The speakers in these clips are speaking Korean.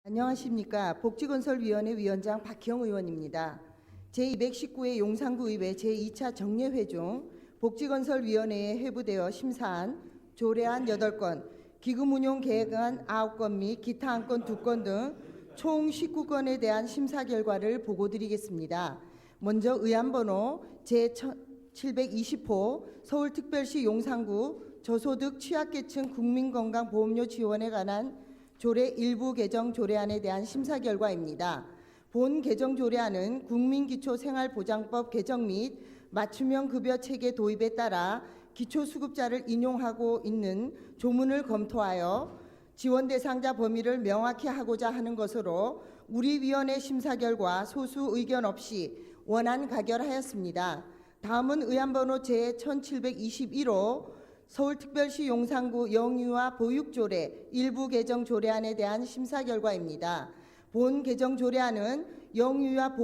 안녕하십니까. 복지건설위원회 위원장 박희영 의원입니다. 제219회 용산구의회 제2차 정례회 중 복지건설위원회에 회부되어 심사한 조례안 8건, 기금운용 계획안 9건 및 기타 안건 2건 등 총 19건에 대한 심사 결과를 보고드리겠습니다. 먼저 의안번호 제720호 서울특별시 용산구 저소득 취약계층 국민건강보험료 지원에 관한 조례 일부 개정 조례안에 대한 심사 결과입니다. 본 개정 조례안은 국민기초생활보장법 개정 및 맞춤형 급여 체계 도입에 따라 기초수급자를 인용하고 있는 조문을 검토하여 지원 대상자 범위를 명확히 하고자 하는 것으로 우리 위원회 심사 결과 소수 의견 없이 원안 가결하였습니다. 다음은 의안번호 제1721호 서울특별시 용산구 영유아 보육조례 일부 개정 조례안에 대한 심사 결과입니다. 본 개정 조례안은 영유아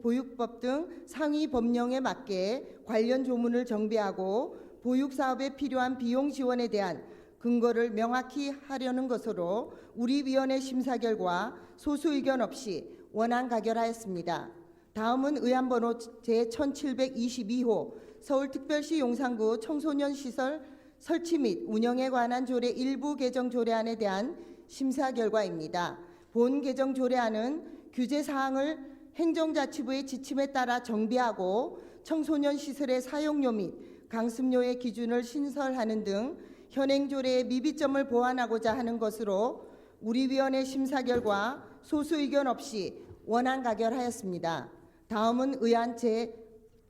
보육법 등 상위 법령에 맞게 관련 조문을 정비하고 보육사업에 필요한 비용 지원에 대한 근거를 명확히 하려는 것으로 우리 위원회 심사 결과 소수 의견 없이 원안 가결하였습니다. 다음은 의안번호 제1722호 서울특별시 용산구 청소년 시설 설치 및 운영에 관한 조례 일부 개정 조례안에 대한 심사 결과입니다. 본 개정 조례안은 규제 사항을 행정자치부의 지침에 따라 정비하고 청소년 시설의 사용료 및 강습료의 기준을 신설하는 등 현행 조례의 미비점을 보완하고자 하는 것으로 우리 위원회 심사 결과 소수 의견 없이 원안 가결하였습니다. 다음은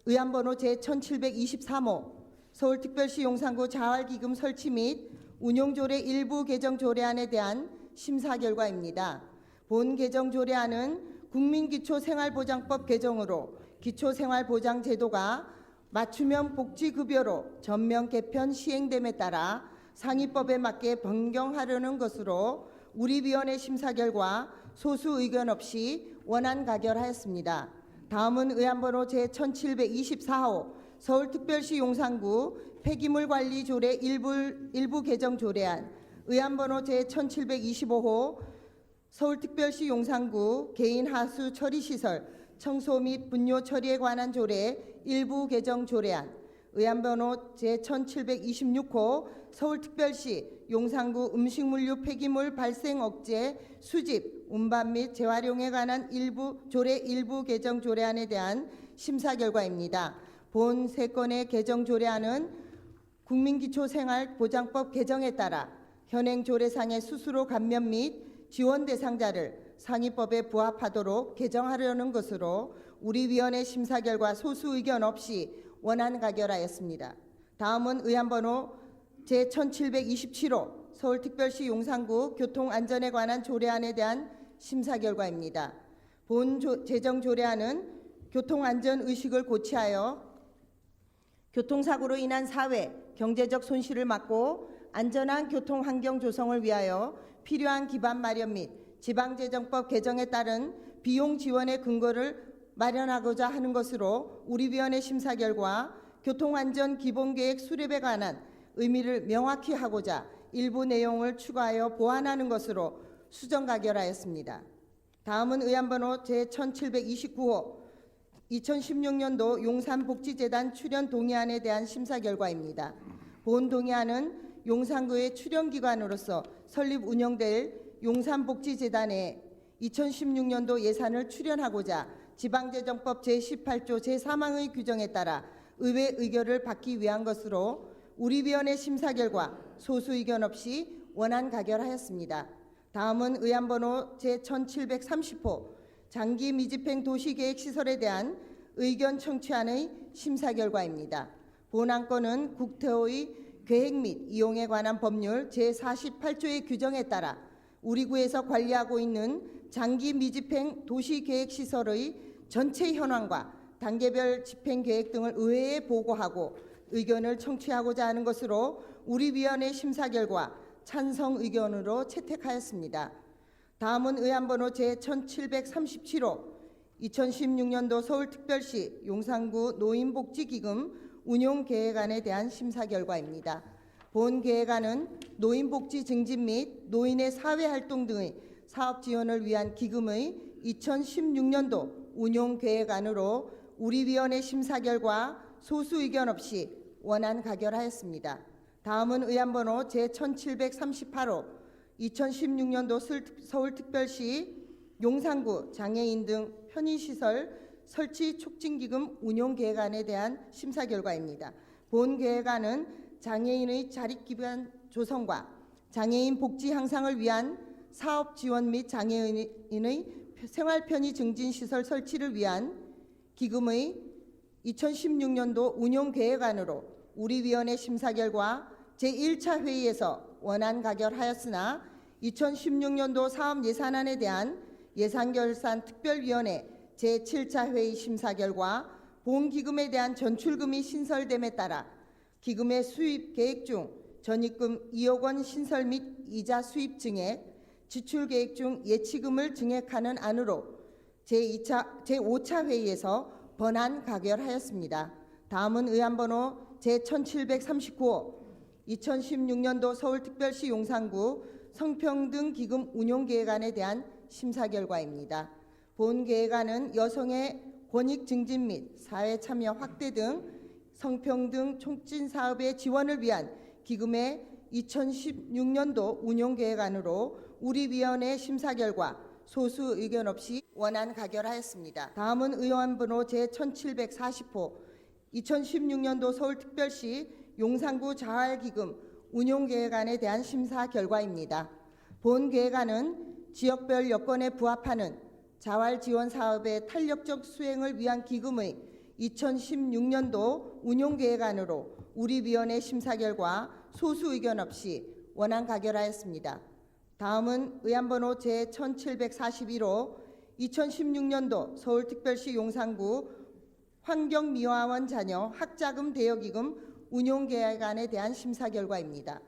의안번호 제1723호 서울특별시 용산구 자활기금 설치 및 운용조례 일부 개정 조례안에 대한 심사 결과입니다. 본 개정 조례안은 국민기초생활보장법 개정으로 기초생활보장제도가 맞춤형 복지급여로 전면 개편 시행됨에 따라 상위법에 맞게 변경하려는 것으로 우리 위원회 심사 결과 소수 의견 없이 원안 가결하였습니다. 다음은 의안번호 제1724호 서울특별시 용산구 폐기물관리 조례 일부 개정 조례안, 의안번호 제1725호 서울특별시 용산구 개인 하수 처리시설 청소 및 분뇨 처리에 관한 조례 일부 개정 조례안, 의안번호 제1726호 서울특별시 용산구 음식물류 폐기물 발생 억제, 수집, 운반 및 재활용에 관한 조례 일부 개정 조례안에 대한 심사 결과입니다. 본 3건의 개정 조례안은 국민기초생활보장법 개정에 따라 현행 조례상의 수수료 감면 및 지원 대상자를 상위법에 부합하도록 개정하려는 것으로 우리 위원회 심사 결과 소수 의견 없이 원안 가결하였습니다. 다음은 의안번호 제1727호 서울특별시 용산구 교통안전에 관한 조례안에 대한 심사 결과입니다. 본 제정 조례안은 교통안전의식을 고취하여 교통사고로 인한 사회, 경제적 손실을 막고 안전한 교통환경 조성을 위하여 필요한 기반 마련 및 지방재정법 개정에 따른 비용 지원의 근거를 마련하고자 하는 것으로 우리 위원회 심사 결과 교통안전 기본계획 수립에 관한 의미를 명확히 하고자 일부 내용을 추가하여 보완하는 것으로 수정 가결하였습니다. 다음은 의안번호 제1729호 2016년도 용산복지재단 출연 동의안에 대한 심사 결과입니다. 본 동의안은 용산구의 출연기관으로서 설립 운영될 용산복지재단에 2016년도 예산을 출연하고자 지방재정법 제18조 제3항의 규정에 따라 의회 의결을 받기 위한 것으로 우리 위원회 심사 결과 소수 의견 없이 원안 가결하였습니다. 다음은 의안번호 제1730호 장기 미집행 도시계획시설에 대한 의견 청취안의 심사 결과입니다. 본 안건은 국토의 계획 및 이용에 관한 법률 제48조의 규정에 따라 우리 구에서 관리하고 있는 장기 미집행 도시계획시설의 전체 현황과 단계별 집행계획 등을 의회에 보고하고 의견을 청취하고자 하는 것으로 우리 위원회 심사 결과 찬성 의견으로 채택하였습니다. 다음은 의안번호 제1737호 2016년도 서울특별시 용산구 노인복지기금 운용계획안에 대한 심사 결과입니다. 본 계획안은 노인복지 증진 및 노인의 사회활동 등의 사업 지원을 위한 기금의 2016년도 운용 계획안으로 우리 위원회 심사 결과 소수 의견 없이 원안 가결하였습니다. 다음은 의안번호 제1738호 2016년도 서울특별시 용산구 장애인 등 편의시설 설치 촉진기금 운용계획안에 대한 심사 결과입니다. 본 계획안은 장애인의 자립기반 조성과 장애인 복지 향상을 위한 사업 지원 및 장애인의 생활편의 증진 시설 설치를 위한 기금의 2016년도 운용계획안으로 우리 위원회 심사 결과 제1차 회의에서 원안 가결하였으나 2016년도 사업 예산안에 대한 예산결산 특별위원회 제7차 회의 심사 결과 본 기금에 대한 전출금이 신설됨에 따라 기금의 수입 계획 중 전입금 2억 원 신설 및 이자 수입 증액, 지출 계획 중 예치금을 증액하는 안으로 제5차 회의에서 번안 가결하였습니다. 다음은 의안번호 제1739호 2016년도 서울특별시 용산구 성평등기금 운용계획안에 대한 심사 결과입니다. 본 계획안은 여성의 권익 증진 및 사회 참여 확대 등 성평등 촉진 사업의 지원을 위한 기금의 2016년도 운용계획안으로 우리 위원회 심사 결과 소수 의견 없이 원안 가결하였습니다. 다음은 의안번호 제1740호 2016년도 서울특별시 용산구 자활기금 운용계획안에 대한 심사 결과입니다. 본 계획안은 지역별 여건에 부합하는 자활 지원 사업의 탄력적 수행을 위한 기금의 2016년도 운용계획안으로 우리 위원회 심사 결과 소수 의견 없이 원안 가결하였습니다. 다음은 의안번호 제1741호 2016년도 서울특별시 용산구 환경미화원 자녀 학자금 대여기금 운용계획안에 대한 심사 결과입니다.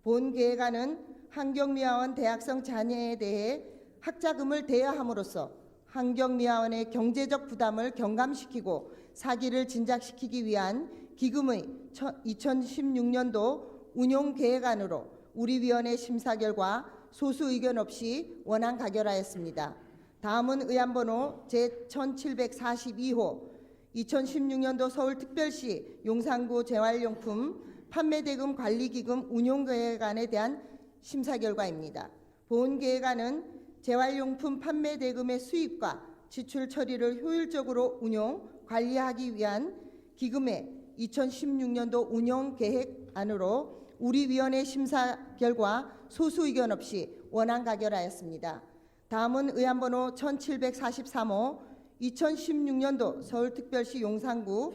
본 계획안은 환경미화원 대학생 자녀에 대해 학자금을 대여함으로써 환경미화원의 경제적 부담을 경감시키고 사기를 진작시키기 위한 기금의 2016년도 운용계획안으로 우리 위원회 심사 결과 소수 의견 없이 원안 가결하였습니다. 다음은 의안번호 제1742호 2016년도 서울특별시 용산구 재활용품 판매대금 관리기금 운용계획안에 대한 심사 결과입니다. 본 계획안은 재활용품 판매대금의 수입과 지출 처리를 효율적으로 운용, 관리하기 위한 기금의 2016년도 운용계획안으로 우리 위원회 심사 결과 소수 의견 없이 원안 가결하였습니다. 다음은 의안번호 1743호 2016년도 서울특별시 용산구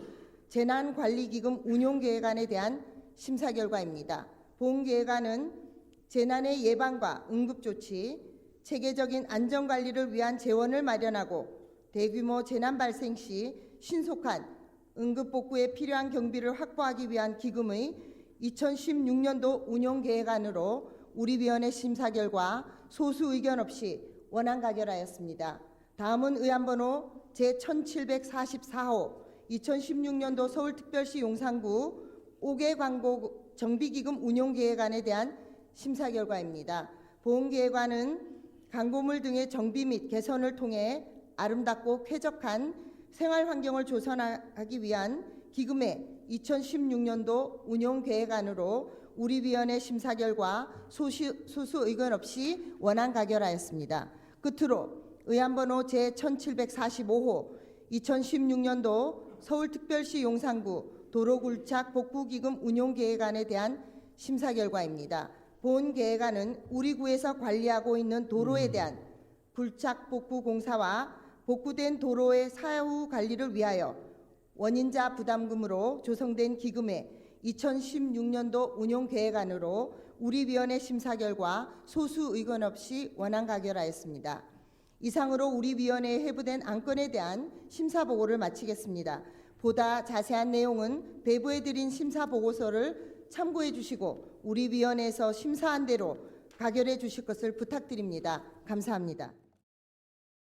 재난관리기금 운용계획안에 대한 심사 결과입니다. 본 계획안은 재난의 예방과 응급조치, 체계적인 안전관리를 위한 재원을 마련하고 대규모 재난 발생 시 신속한 응급복구에 필요한 경비를 확보하기 위한 기금의 2016년도 운용계획안으로 우리 위원회 심사 결과 소수 의견 없이 원안 가결하였습니다. 다음은 의안번호 제1744호 2016년도 서울특별시 용산구 5개 광고 정비기금 운용계획안에 대한 심사 결과입니다. 본 계획안은 광고물 등의 정비 및 개선을 통해 아름답고 쾌적한 생활 환경을 조성하기 위한 기금의 2016년도 운용계획안으로 우리 위원회 심사 결과 소수 의견 없이 원안 가결하였습니다. 끝으로 의안번호 제1745호 2016년도 서울특별시 용산구 도로굴착 복구기금 운용계획안에 대한 심사 결과입니다. 본 계획안은 우리 구에서 관리하고 있는 도로에 대한 굴착 복구 공사와 복구된 도로의 사후 관리를 위하여 원인자 부담금으로 조성된 기금의 2016년도 운용계획안으로 우리 위원회 심사 결과 소수 의견 없이 원안 가결하였습니다. 이상으로 우리 위원회에 회부된 안건에 대한 심사 보고를 마치겠습니다. 보다 자세한 내용은 배부해드린 심사 보고서를 참고해 주시고 우리 위원회에서 심사한 대로 가결해 주실 것을 부탁드립니다. 감사합니다.